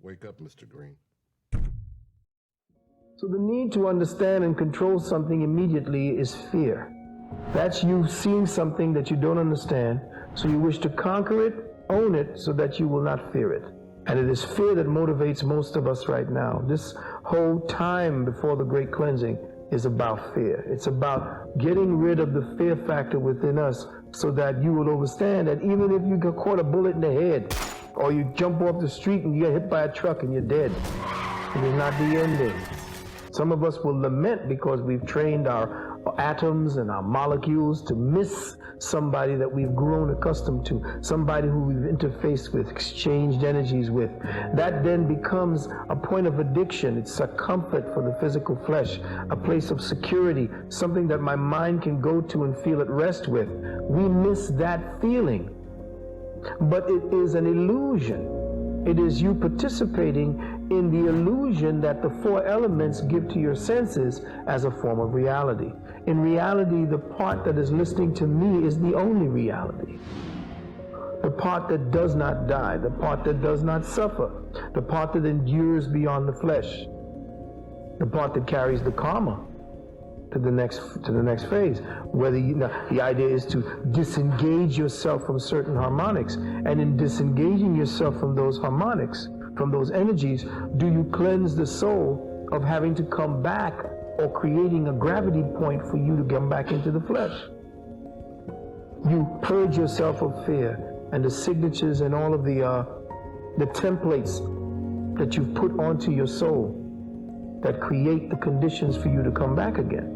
Wake up, Mr. Green. So the need to understand and control something immediately is fear. That's you seeing something that you don't understand, so you wish to conquer it, own it, so that you will not fear it. And it is fear that motivates most of us right now. This whole time before the great cleansing is about fear. It's about getting rid of the fear factor within us so that you will understand that even if you get caught a bullet in the head, or you jump off the street and you get hit by a truck and you're dead, it is not the ending. Some of us will lament because we've trained our atoms and our molecules to miss somebody that we've grown accustomed to, somebody who we've interfaced with, exchanged energies with. That then becomes a point of addiction. It's a comfort for the physical flesh, a place of security, something that my mind can go to and feel at rest with. We miss that feeling. But it is an illusion. It is you participating in the illusion that the four elements give to your senses as a form of reality. In reality, the part that is listening to me is the only reality. The part that does not die, the part that does not suffer, the part that endures beyond the flesh, the part that carries the karma to the next phase. Whether the idea is to disengage yourself from certain harmonics, and in disengaging yourself from those harmonics, from those energies, do you cleanse the soul of having to come back or creating a gravity point for you to come back into the flesh? You purge yourself of fear and the signatures and all of the templates that you've put onto your soul that create the conditions for you to come back again.